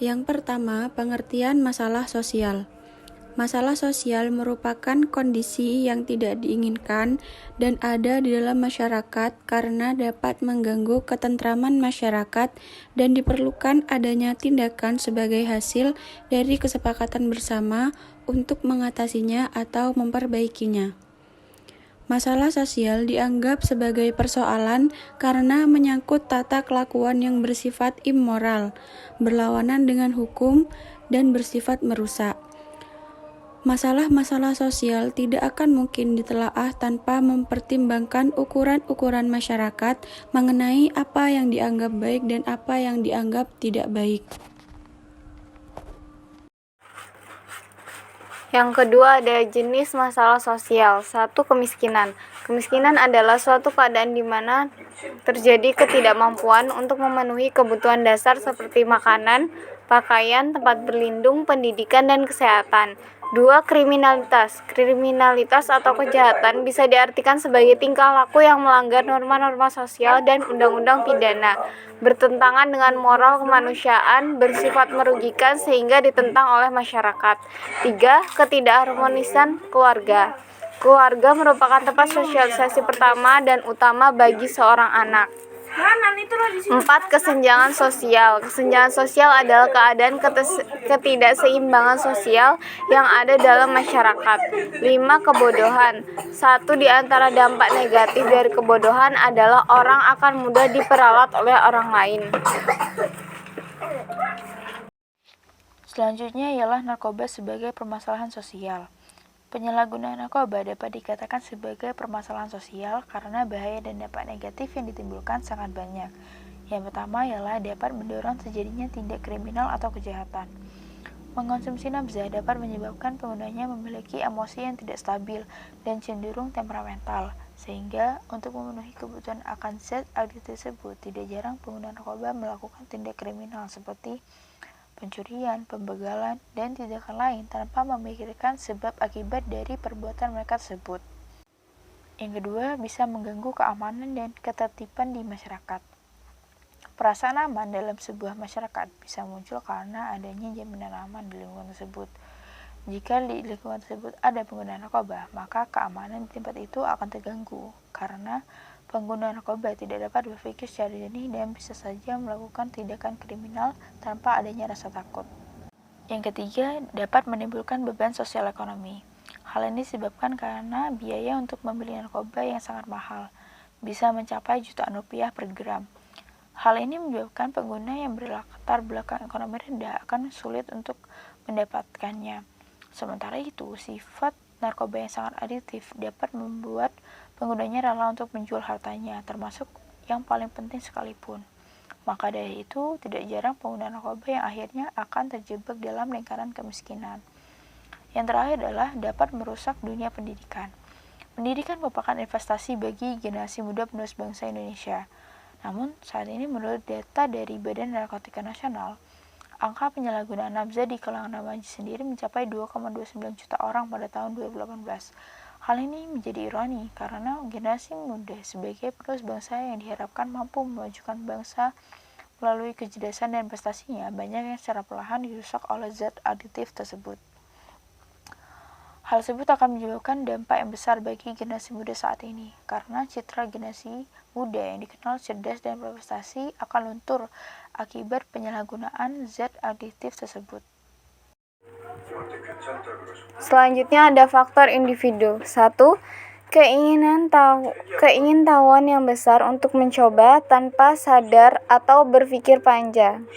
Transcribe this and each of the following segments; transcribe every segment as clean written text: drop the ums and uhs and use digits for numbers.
Yang pertama, pengertian masalah sosial. Masalah sosial merupakan kondisi yang tidak diinginkan dan ada di dalam masyarakat karena dapat mengganggu ketentraman masyarakat dan diperlukan adanya tindakan sebagai hasil dari kesepakatan bersama untuk mengatasinya atau memperbaikinya. Masalah sosial dianggap sebagai persoalan karena menyangkut tata kelakuan yang bersifat immoral, berlawanan dengan hukum, dan bersifat merusak. Masalah-masalah sosial tidak akan mungkin ditelaah tanpa mempertimbangkan ukuran-ukuran masyarakat mengenai apa yang dianggap baik dan apa yang dianggap tidak baik. Yang kedua ada jenis masalah sosial. 1. Kemiskinan. Kemiskinan adalah suatu keadaan di mana terjadi ketidakmampuan untuk memenuhi kebutuhan dasar seperti makanan, pakaian, tempat berlindung, pendidikan, dan kesehatan. 2. Kriminalitas. Kriminalitas atau kejahatan bisa diartikan sebagai tingkah laku yang melanggar norma-norma sosial dan undang-undang pidana, bertentangan dengan moral kemanusiaan, bersifat merugikan sehingga ditentang oleh masyarakat. 3. Ketidakharmonisan keluarga. Keluarga merupakan tempat sosialisasi pertama dan utama bagi seorang anak. 4. Kesenjangan sosial. Kesenjangan sosial adalah keadaan ketidakseimbangan sosial yang ada dalam masyarakat. 5. Kebodohan. Satu di antara dampak negatif dari kebodohan adalah orang akan mudah diperalat oleh orang lain. Selanjutnya ialah narkoba sebagai permasalahan sosial. Penyalahgunaan narkoba dapat dikatakan sebagai permasalahan sosial karena bahaya dan dampak negatif yang ditimbulkan sangat banyak. Yang pertama ialah dapat mendorong terjadinya tindak kriminal atau kejahatan. Mengonsumsi nafza dapat menyebabkan penggunanya memiliki emosi yang tidak stabil dan cenderung temperamental, sehingga untuk memenuhi kebutuhan akan zat adiktif tersebut, tidak jarang pengguna narkoba melakukan tindak kriminal seperti pencurian, pembegalan, dan tindakan lain tanpa memikirkan sebab akibat dari perbuatan mereka tersebut. Yang kedua, bisa mengganggu keamanan dan ketertiban di masyarakat. Perasaan aman dalam sebuah masyarakat bisa muncul karena adanya jaminan aman di lingkungan tersebut. Jika di lingkungan tersebut ada penggunaan narkoba, maka keamanan di tempat itu akan terganggu karena pengguna narkoba tidak dapat berpikir secara jernih dan bisa saja melakukan tindakan kriminal tanpa adanya rasa takut. Yang ketiga, dapat menimbulkan beban sosial ekonomi. Hal ini disebabkan karena biaya untuk membeli narkoba yang sangat mahal, bisa mencapai jutaan rupiah per gram. Hal ini menyebabkan pengguna yang berlatar belakang ekonomi rendah akan sulit untuk mendapatkannya. Sementara itu, sifat narkoba yang sangat adiktif dapat membuat penggunanya rela untuk menjual hartanya, termasuk yang paling penting sekalipun. Maka dari itu, tidak jarang pengguna narkoba yang akhirnya akan terjebak dalam lingkaran kemiskinan. Yang terakhir adalah dapat merusak dunia pendidikan. Pendidikan merupakan investasi bagi generasi muda penerus bangsa Indonesia. Namun, saat ini menurut data dari Badan Narkotika Nasional, angka penyalahgunaan nafza di kalangan remaja sendiri mencapai 2,29 juta orang pada tahun 2018. Hal ini menjadi ironi karena generasi muda sebagai penerus bangsa yang diharapkan mampu memajukan bangsa melalui kecerdasan dan prestasinya, banyak yang secara perlahan dirusak oleh zat adiktif tersebut. Hal tersebut akan menyebabkan dampak yang besar bagi generasi muda saat ini, karena citra generasi muda yang dikenal cerdas dan berprestasi akan luntur akibat penyalahgunaan zat adiktif tersebut. Selanjutnya ada faktor individu. 1. Keingintahuan yang besar untuk mencoba tanpa sadar atau berpikir panjang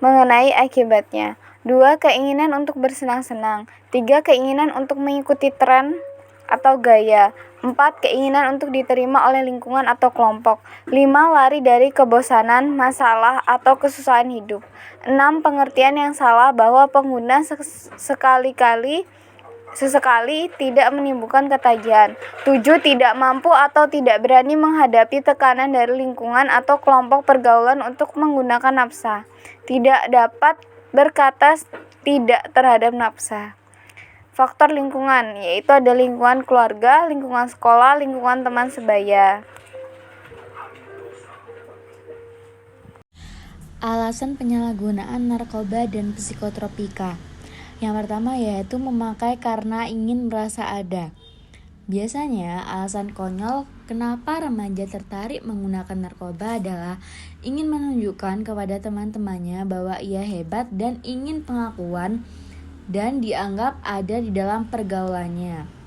mengenai akibatnya. 2. Keinginan untuk bersenang-senang. 3. Keinginan untuk mengikuti tren atau gaya. 4. Keinginan untuk diterima oleh lingkungan atau kelompok. 5. Lari dari kebosanan, masalah, atau kesusahan hidup. 6. Pengertian yang salah bahwa pengguna sesekali tidak menimbulkan ketagihan. 7. Tidak mampu atau tidak berani menghadapi tekanan dari lingkungan atau kelompok pergaulan untuk menggunakan nafsa. Tidak dapat berkata tidak terhadap nafsa. Faktor lingkungan, yaitu ada lingkungan keluarga, lingkungan sekolah, lingkungan teman sebaya. Alasan penyalahgunaan narkoba dan psikotropika. Yang pertama yaitu memakai karena ingin merasa ada. Biasanya alasan konyol kenapa remaja tertarik menggunakan narkoba adalah ingin menunjukkan kepada teman-temannya bahwa ia hebat dan ingin pengakuan dan dianggap ada di dalam pergaulannya.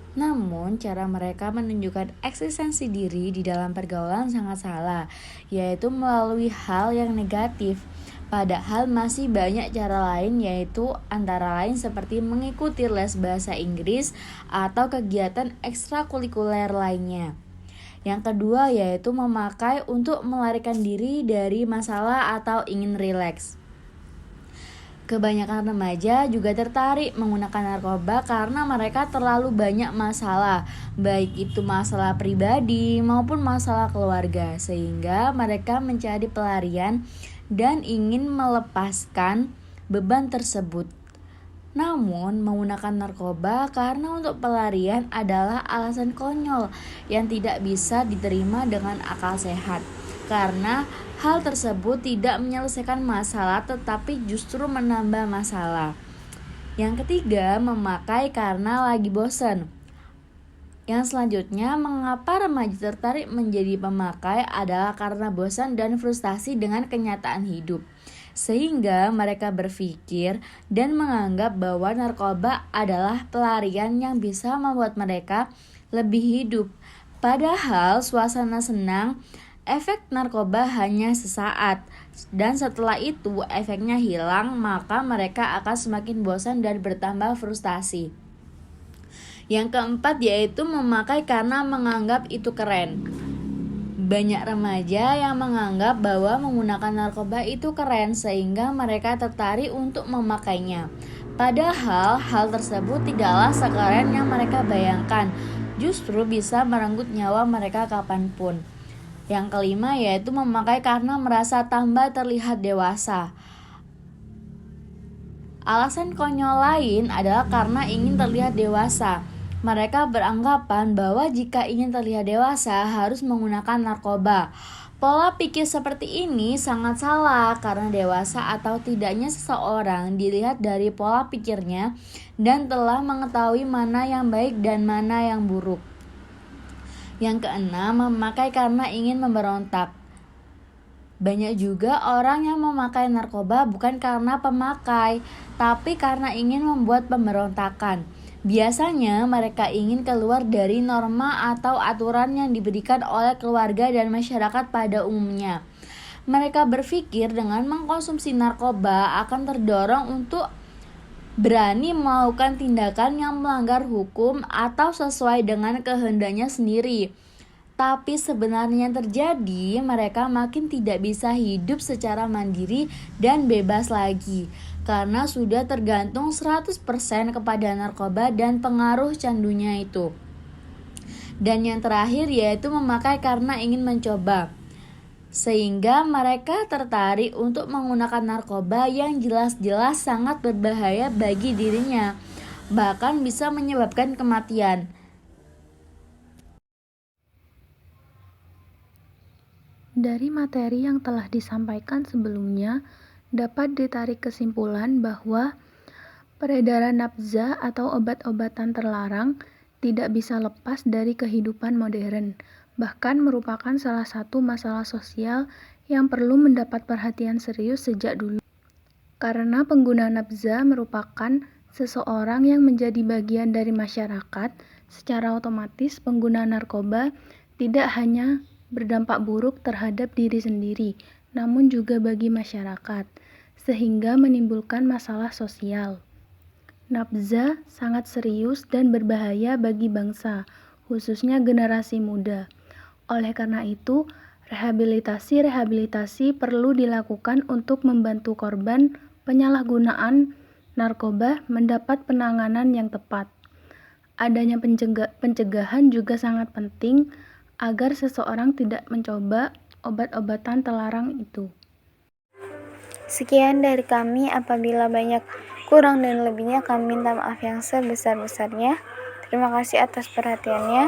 Namun, cara mereka menunjukkan eksistensi diri di dalam pergaulan sangat salah, yaitu melalui hal yang negatif. Padahal masih banyak cara lain, yaitu antara lain seperti mengikuti les bahasa Inggris atau kegiatan ekstrakurikuler lainnya. Yang kedua yaitu memakai untuk melarikan diri dari masalah atau ingin rileks. Kebanyakan remaja juga tertarik menggunakan narkoba karena mereka terlalu banyak masalah, baik itu masalah pribadi maupun masalah keluarga, sehingga mereka mencari pelarian dan ingin melepaskan beban tersebut. Namun, menggunakan narkoba karena untuk pelarian adalah alasan konyol yang tidak bisa diterima dengan akal sehat, karena hal tersebut tidak menyelesaikan masalah tetapi justru menambah masalah. Yang ketiga, memakai karena lagi bosan. Yang selanjutnya, mengapa remaja tertarik menjadi pemakai adalah karena bosan dan frustasi dengan kenyataan hidup. Sehingga mereka berpikir dan menganggap bahwa narkoba adalah pelarian yang bisa membuat mereka lebih hidup. Padahal suasana senang, efek narkoba hanya sesaat, dan setelah itu efeknya hilang, maka mereka akan semakin bosan dan bertambah frustasi. Yang keempat yaitu memakai karena menganggap itu keren. Banyak remaja yang menganggap bahwa menggunakan narkoba itu keren sehingga mereka tertarik untuk memakainya. Padahal hal tersebut tidaklah sekeren yang mereka bayangkan, justru bisa merenggut nyawa mereka kapanpun. Yang kelima yaitu memakai karena merasa tambah terlihat dewasa. Alasan konyol lain adalah karena ingin terlihat dewasa. Mereka beranggapan bahwa jika ingin terlihat dewasa harus menggunakan narkoba. Pola pikir seperti ini sangat salah karena dewasa atau tidaknya seseorang dilihat dari pola pikirnya dan telah mengetahui mana yang baik dan mana yang buruk. Yang keenam, memakai karena ingin memberontak. Banyak juga orang yang memakai narkoba bukan karena pemakai, tapi karena ingin membuat pemberontakan. Biasanya mereka ingin keluar dari norma atau aturan yang diberikan oleh keluarga dan masyarakat pada umumnya. Mereka berpikir dengan mengkonsumsi narkoba akan terdorong untuk berani melakukan tindakan yang melanggar hukum atau sesuai dengan kehendaknya sendiri. Tapi sebenarnya yang terjadi, mereka makin tidak bisa hidup secara mandiri dan bebas lagi, karena sudah tergantung 100% kepada narkoba dan pengaruh candunya itu. Dan yang terakhir yaitu memakai karena ingin mencoba. Sehingga mereka tertarik untuk menggunakan narkoba yang jelas-jelas sangat berbahaya bagi dirinya, bahkan bisa menyebabkan kematian. Dari materi yang telah disampaikan sebelumnya, dapat ditarik kesimpulan bahwa peredaran nafza atau obat-obatan terlarang tidak bisa lepas dari kehidupan modern, bahkan merupakan salah satu masalah sosial yang perlu mendapat perhatian serius sejak dulu. Karena pengguna nafza merupakan seseorang yang menjadi bagian dari masyarakat, secara otomatis pengguna narkoba tidak hanya berdampak buruk terhadap diri sendiri, namun juga bagi masyarakat, sehingga menimbulkan masalah sosial. Nafza sangat serius dan berbahaya bagi bangsa, khususnya generasi muda. Oleh karena itu, rehabilitasi perlu dilakukan untuk membantu korban penyalahgunaan narkoba mendapat penanganan yang tepat. Adanya pencegahan juga sangat penting agar seseorang tidak mencoba obat-obatan terlarang itu. Sekian dari kami, apabila banyak kurang dan lebihnya kami minta maaf yang sebesar-besarnya. Terima kasih atas perhatiannya.